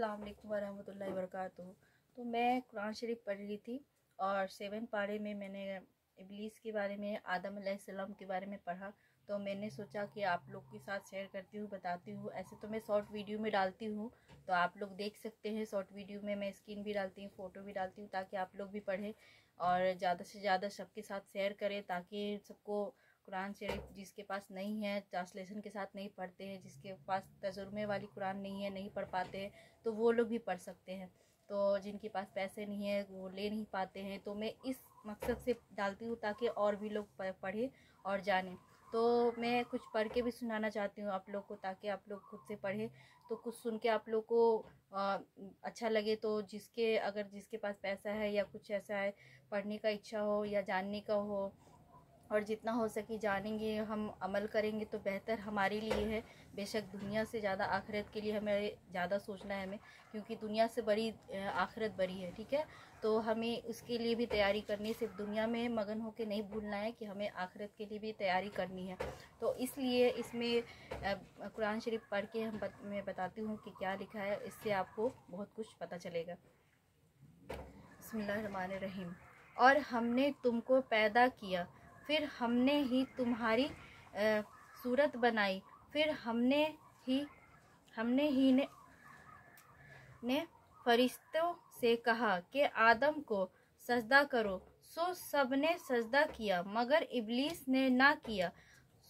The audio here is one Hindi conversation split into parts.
अस्सलाम वालेकुम वरहमतुल्लाहि वबरकातुहू। तो मैं कुरान शरीफ पढ़ रही थी और 7 पारे में मैंने इब्लीस के बारे में, आदम अलैहिस्सलाम के बारे में पढ़ा। तो मैंने सोचा कि आप लोग के साथ शेयर करती हूँ, बताती हूँ। ऐसे तो मैं शॉर्ट वीडियो में डालती हूँ, तो आप लोग देख सकते हैं। शॉर्ट वीडियो में मैं स्क्रीन भी डालती हूँ, फ़ोटो भी डालती हूँ, ताकि आप लोग भी पढ़ें और ज़्यादा से ज़्यादा सबके साथ शेयर करें, ताकि सबको कुरान शरीफ जिसके पास नहीं है, ट्रांसलेशन के साथ नहीं पढ़ते हैं, जिसके पास तर्जुमे वाली कुरान नहीं है, नहीं पढ़ पाते हैं, तो वो लोग भी पढ़ सकते हैं। तो जिनके पास पैसे नहीं है, वो ले नहीं पाते हैं, तो मैं इस मकसद से डालती हूँ ताकि और भी लोग पढ़ें और जानें। तो मैं कुछ पढ़ के भी सुनाना चाहती हूँ आप लोग को, ताकि आप लोग खुद से पढ़ें। तो कुछ सुन के आप लोग को अच्छा लगे, तो जिसके पास पैसा है या कुछ ऐसा है, पढ़ने का इच्छा हो या जानने का हो, और जितना हो सके जानेंगे, हम अमल करेंगे तो बेहतर हमारे लिए है। बेशक दुनिया से ज़्यादा आखिरत के लिए हमें ज़्यादा सोचना है, क्योंकि दुनिया से बड़ी आखिरत बड़ी है। ठीक है, तो हमें उसके लिए भी तैयारी करनी है। सिर्फ दुनिया में मगन होकर नहीं भूलना है कि हमें आखिरत के लिए भी तैयारी करनी है। तो इसलिए इसमें कुरान शरीफ पढ़ के मैं बताती हूँ कि क्या लिखा है। इससे आपको बहुत कुछ पता चलेगा। बिस्मिल्लाहिर्रहमानिर्रहीम। और हमने तुमको पैदा किया, फिर हमने ही तुम्हारी सूरत बनाई, फिर हमने ही ने फरिश्तों से कहा कि आदम को सजदा करो। सो सबने सजदा किया, मगर इब्लीस ने ना किया,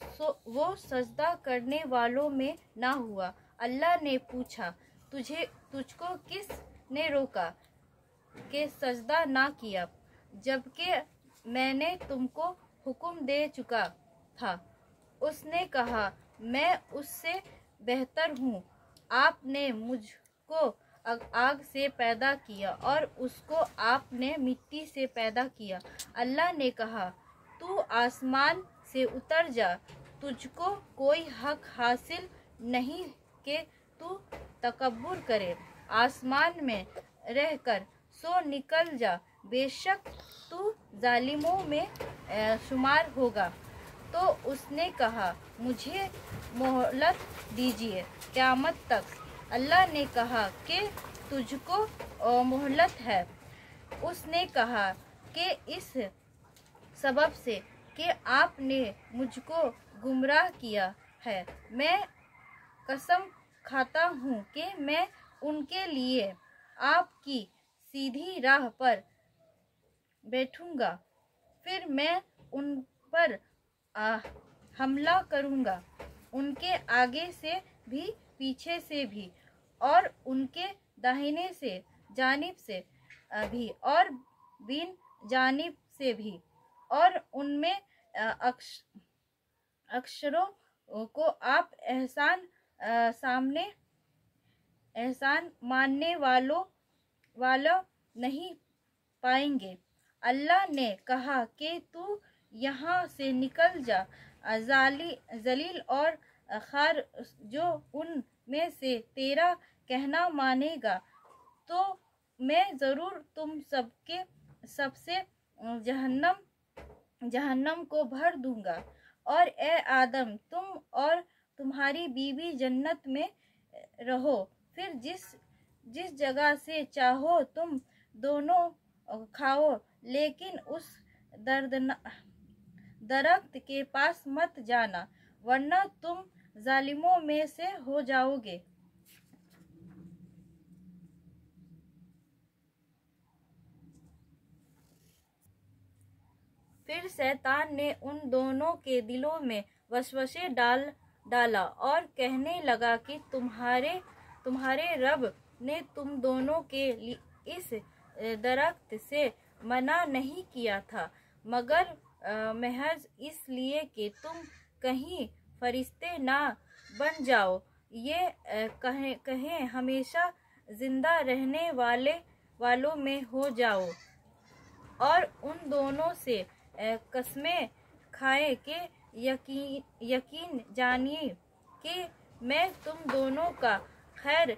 सो वो सजदा करने वालों में ना हुआ। अल्लाह ने पूछा, तुझको किस ने रोका कि सजदा ना किया, जबकि मैंने तुमको हुक्म दे चुका था। उसने कहा, मैं उससे बेहतर हूँ। आपने मुझको आग से पैदा किया और उसको आपने मिट्टी से पैदा किया। अल्लाह ने कहा, तू आसमान से उतर जा, तुझको कोई हक हासिल नहीं कि तू तकब्बुर करे आसमान में रहकर, सो निकल जा, बेशक तू जालिमों में शुमार होगा। तो उसने कहा, मुझे मोहलत दीजिए क़यामत तक। अल्लाह ने कहा कि तुझको मोहलत है। उसने कहा कि इस सबब से कि आपने मुझको गुमराह किया है, मैं कसम खाता हूँ कि मैं उनके लिए आपकी सीधी राह पर बैठूंगा, फिर मैं उन पर हमला करूंगा, उनके आगे से भी, पीछे से भी, और उनके दाहिने से जानिब से भी, और बिन जानिब से भी, और उनमें अक्षरों को आप एहसान मानने वाला नहीं पाएंगे। अल्लाह ने कहा कि तू यहाँ से निकल जा, जलील और खार जो उन में से तेरा कहना मानेगा, तो मैं ज़रूर तुम सबसे जहन्नम को भर दूंगा। और ए आदम, तुम और तुम्हारी बीवी जन्नत में रहो, फिर जिस जगह से चाहो तुम दोनों खाओ, लेकिन उस दरख्त के पास मत जाना, वरना तुम जालिमों में से हो जाओगे। फिर शैतान ने उन दोनों के दिलों में वसवसे डाला और कहने लगा कि तुम्हारे रब ने तुम दोनों के इस दरख्त से मना नहीं किया था, मगर महज इसलिए कि तुम कहीं फरिश्ते ना बन जाओ, ये कहें हमेशा जिंदा रहने वालों में हो जाओ। और उन दोनों से कसमें खाए कि यकीन जानिए कि मैं तुम दोनों का खैर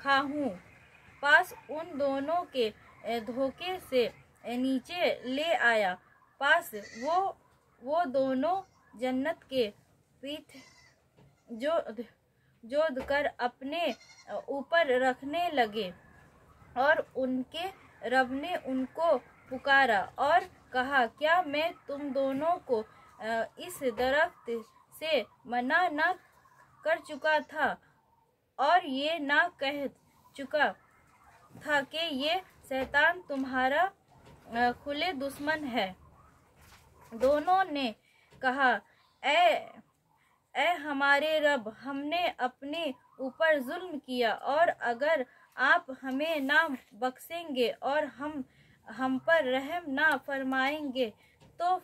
खाहूँ। पास उन दोनों के धोखे से नीचे ले आया, पास वो दोनों जन्नत के जोत कर अपने ऊपर रखने लगे। और उनके रब ने उनको पुकारा और कहा, क्या मैं तुम दोनों को इस दरख्त से मना न कर चुका था और ये ना कह चुका था कि ये शैतान तुम्हारा खुले दुश्मन है। दोनों ने कहा, ए हमारे रब, हमने अपने ऊपर जुल्म किया, और अगर आप हमें ना बख्शेंगे और हम पर रहम ना फरमाएंगे तो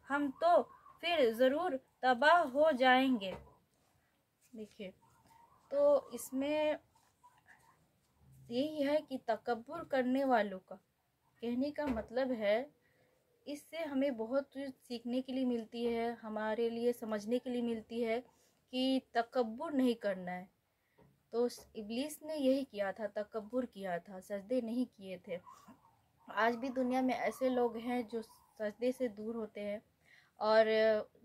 हम तो फिर ज़रूर तबाह हो जाएंगे। देखिए, तो इसमें यही है कि तकब्बुर करने वालों का कहने का मतलब है, इससे हमें बहुत चीज़ सीखने के लिए मिलती है, हमारे लिए समझने के लिए मिलती है कि तकब्बुर नहीं करना है। तो इब्लीस ने यही किया था, तकब्बुर किया था, सजदे नहीं किए थे। आज भी दुनिया में ऐसे लोग हैं जो सजदे से दूर होते हैं और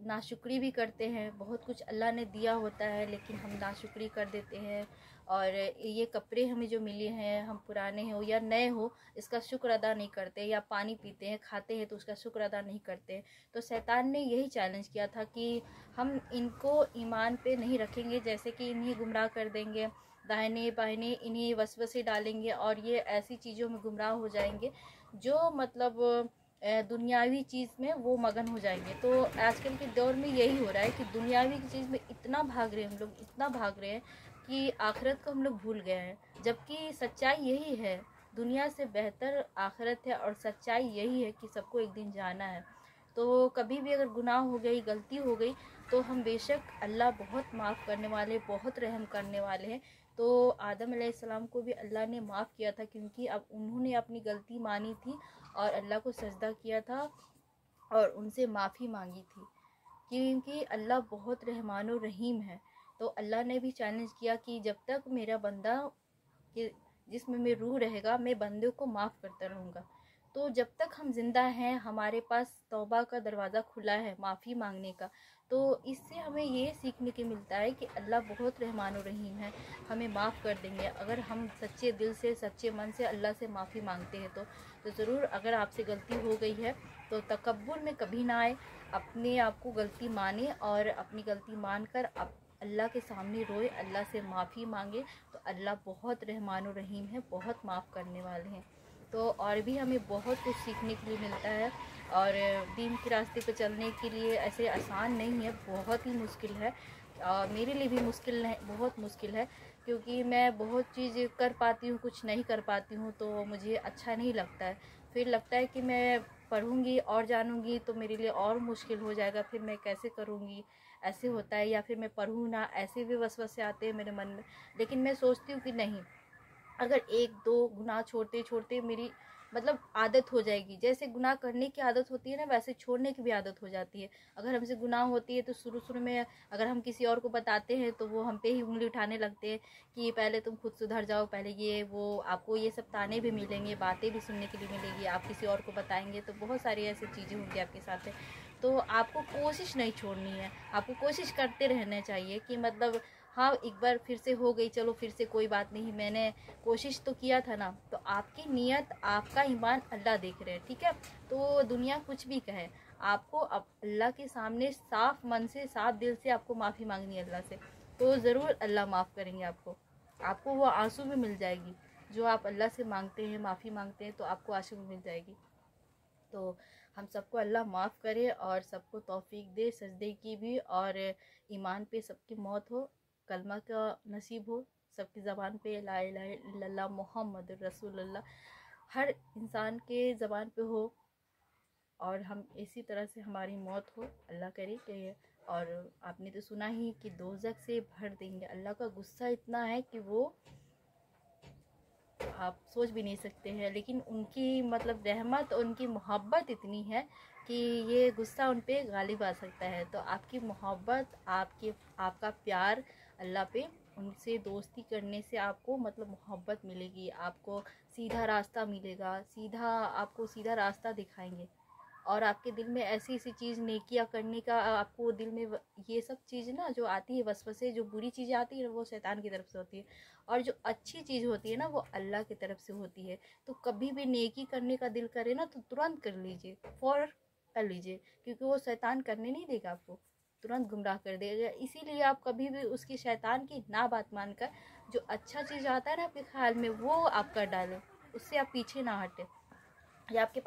नाशुक्री भी करते हैं। बहुत कुछ अल्लाह ने दिया होता है लेकिन हम नाशुक्री कर देते हैं। और ये कपड़े हमें जो मिले हैं, हम पुराने हो या नए हो, इसका शुक्र अदा नहीं करते, या पानी पीते हैं, खाते हैं तो उसका शुक्र अदा नहीं करते। तो शैतान ने यही चैलेंज किया था कि हम इनको ईमान पे नहीं रखेंगे, जैसे कि इन्हें गुमराह कर देंगे, दाहिने बाहिने इन्हें वसवसे डालेंगे और ये ऐसी चीज़ों में गुमराह हो जाएंगे जो मतलब दुनियावी चीज़ में वो मगन हो जाएंगे। तो आजकल के दौर में यही हो रहा है कि दुनियावी की चीज़ में इतना भाग रहे हैं हम लोग, इतना भाग रहे हैं कि आखिरत को हम लोग भूल गए हैं। जबकि सच्चाई यही है, दुनिया से बेहतर आखिरत है और सच्चाई यही है कि सबको एक दिन जाना है। तो कभी भी अगर गुनाह हो गई, गलती हो गई, तो हम बेशक, अल्लाह बहुत माफ़ करने वाले, बहुत रहम करने वाले हैं। तो आदम अलैहिस्सलाम को भी अल्लाह ने माफ़ किया था क्योंकि अब उन्होंने अपनी गलती मानी थी और अल्लाह को सजदा किया था और उनसे माफ़ी मांगी थी, क्योंकि अल्लाह बहुत रहमान और रहीम है। तो अल्लाह ने भी चैलेंज किया कि जब तक मेरा बंदा के जिसमें में रूह रहेगा, मैं बंदे को माफ़ करता रहूँगा। तो जब तक हम जिंदा हैं, हमारे पास तौबा का दरवाज़ा खुला है माफ़ी मांगने का। तो इससे हमें ये सीखने के मिलता है कि अल्लाह बहुत रहमान और रहीम है, हमें माफ़ कर देंगे अगर हम सच्चे दिल से, सच्चे मन से अल्लाह से माफ़ी मांगते हैं। तो ज़रूर, अगर आपसे गलती हो गई है तो तकब्बुर में कभी ना आए, अपने आप को गलती माने और अपनी गलती मानकर अल्लाह के सामने रोए, अल्लाह से माफ़ी मांगे। तो अल्लाह बहुत रहमान और रहीम है, बहुत माफ़ करने वाले हैं। तो और भी हमें बहुत कुछ सीखने के लिए मिलता है और दीन के रास्ते पर चलने के लिए ऐसे आसान नहीं है, बहुत ही मुश्किल है। मेरे लिए भी मुश्किल है, बहुत मुश्किल है, क्योंकि मैं बहुत चीज़ कर पाती हूँ, कुछ नहीं कर पाती हूँ, तो मुझे अच्छा नहीं लगता है। फिर लगता है कि मैं पढ़ूँगी और जानूँगी तो मेरे लिए और मुश्किल हो जाएगा, फिर मैं कैसे करूँगी, ऐसे होता है। या फिर मैं पढ़ूँ ना, ऐसे भी वसवसे आते हैं मेरे मन में। लेकिन मैं सोचती हूँ कि नहीं, अगर एक दो गुनाह छोड़ते छोड़ते मेरी मतलब आदत हो जाएगी, जैसे गुनाह करने की आदत होती है ना, वैसे छोड़ने की भी आदत हो जाती है। अगर हमसे गुनाह होती है तो शुरू शुरू में अगर हम किसी और को बताते हैं तो वो हम पे ही उंगली उठाने लगते हैं कि पहले तुम खुद सुधर जाओ, पहले ये वो, आपको ये सब ताने भी मिलेंगे, बातें भी सुनने के लिए मिलेगी। आप किसी और को बताएंगे तो बहुत सारी ऐसी चीज़ें होंगी आपके साथ। तो आपको कोशिश नहीं छोड़नी है, आपको कोशिश करते रहना चाहिए कि मतलब हाँ, एक बार फिर से हो गई, चलो फिर से कोई बात नहीं, मैंने कोशिश तो किया था ना। तो आपकी नीयत, आपका ईमान अल्लाह देख रहे हैं, ठीक है। तो दुनिया कुछ भी कहे, आपको अब अल्लाह के सामने साफ मन से, साफ दिल से आपको माफ़ी मांगनी है अल्लाह से। तो ज़रूर अल्लाह माफ़ करेंगे आपको वो आंसू में मिल जाएगी जो आप अल्लाह से मांगते हैं, माफ़ी मांगते हैं, तो आपको आंसू में मिल जाएगी। तो हम सबको अल्लाह माफ़ करे और सबको तौफीक दे सजदे की भी, और ईमान पे सबकी मौत हो, कलमा का नसीब हो, सबकी ज़बान पे ला इलाहा इल्लल्लाह मुहम्मद रसूलुल्लाह हर इंसान के ज़बान पे हो, और हम इसी तरह से हमारी मौत हो, अल्लाह करे कि। और आपने तो सुना ही कि दोज़ख से भर देंगे। अल्लाह का गुस्सा इतना है कि वो आप सोच भी नहीं सकते हैं, लेकिन उनकी मतलब रहमत और उनकी मोहब्बत इतनी है कि ये गुस्सा उन पे गालिब आ सकता है। तो आपकी मोहब्बत, आपका प्यार अल्लाह पे, उनसे दोस्ती करने से आपको मतलब मोहब्बत मिलेगी, आपको सीधा रास्ता मिलेगा, आपको सीधा रास्ता दिखाएंगे। और आपके दिल में ऐसी ऐसी चीज़ नेकियां करने का आपको दिल में ये सब चीज़ ना जो आती है वसवसे, जो बुरी चीज़ें आती है वो शैतान की तरफ से होती है, और जो अच्छी चीज़ होती है ना वो अल्लाह की तरफ से होती है। तो कभी भी नेकी करने का दिल करे ना तो तुरंत कर लीजिए, फौरन कर लीजिए, क्योंकि वो शैतान करने नहीं देगा आपको, तुरंत गुमराह कर देगा। इसीलिए आप कभी भी उसकी शैतान की ना बात मानकर जो अच्छा चीज़ आता है ना आपके ख्याल में वो आप कर डालें, उससे आप पीछे ना हटें। या आपके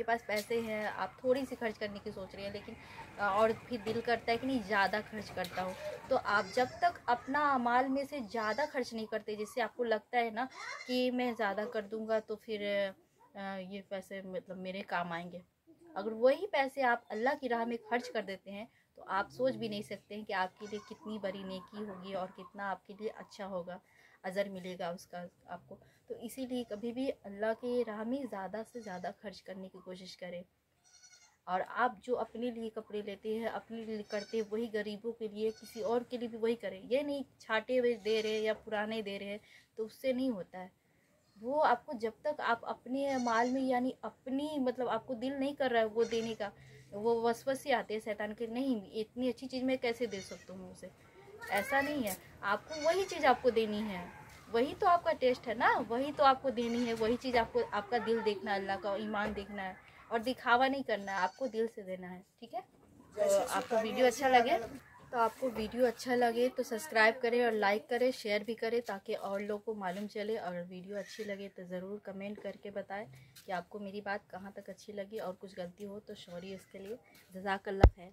पास पैसे हैं, आप थोड़ी सी खर्च करने की सोच रहे हैं, लेकिन और फिर दिल करता है कि नहीं ज़्यादा खर्च करता हूँ, तो आप जब तक अपना अमाल में से ज़्यादा खर्च नहीं करते, जिससे आपको लगता है ना कि मैं ज़्यादा कर दूँगा तो फिर ये पैसे मतलब मेरे काम आएंगे, अगर वही पैसे आप अल्लाह की राह में खर्च कर देते हैं तो आप सोच भी नहीं सकते हैं कि आपके लिए कितनी बड़ी नेकी होगी और कितना आपके लिए अच्छा होगा, अजर मिलेगा उसका आपको। तो इसीलिए कभी भी अल्लाह के राह में ज़्यादा से ज़्यादा खर्च करने की कोशिश करें। और आप जो अपने लिए कपड़े लेते हैं, अपने लिए करते हैं, वही गरीबों के लिए, किसी और के लिए भी वही करें। ये नहीं छाटे हुए दे रहे या पुराने दे रहे हैं तो उससे नहीं होता है। वो आपको जब तक आप अपने माल में यानी अपनी मतलब आपको दिल नहीं कर रहा है वो देने का, वो वसवसे आते हैं शैतान के, नहीं इतनी अच्छी चीज़ मैं कैसे दे सकता हूँ उसे, ऐसा नहीं है। आपको वही चीज़ आपको देनी है, वही तो आपका टेस्ट है ना, वही तो आपको देनी है, वही चीज़ आपको, आपका दिल देखना है, अल्लाह का ईमान देखना है, और दिखावा नहीं करना है, आपको दिल से देना है। ठीक है, तो आपको वीडियो अच्छा लगे तो सब्सक्राइब करें और लाइक करें, शेयर भी करें ताकि और लोगों को मालूम चले। और वीडियो अच्छी लगे तो ज़रूर कमेंट करके बताएं कि आपको मेरी बात कहाँ तक अच्छी लगी, और कुछ गलती हो तो सॉरी इसके लिए। जज़ाकल्लाह खैर।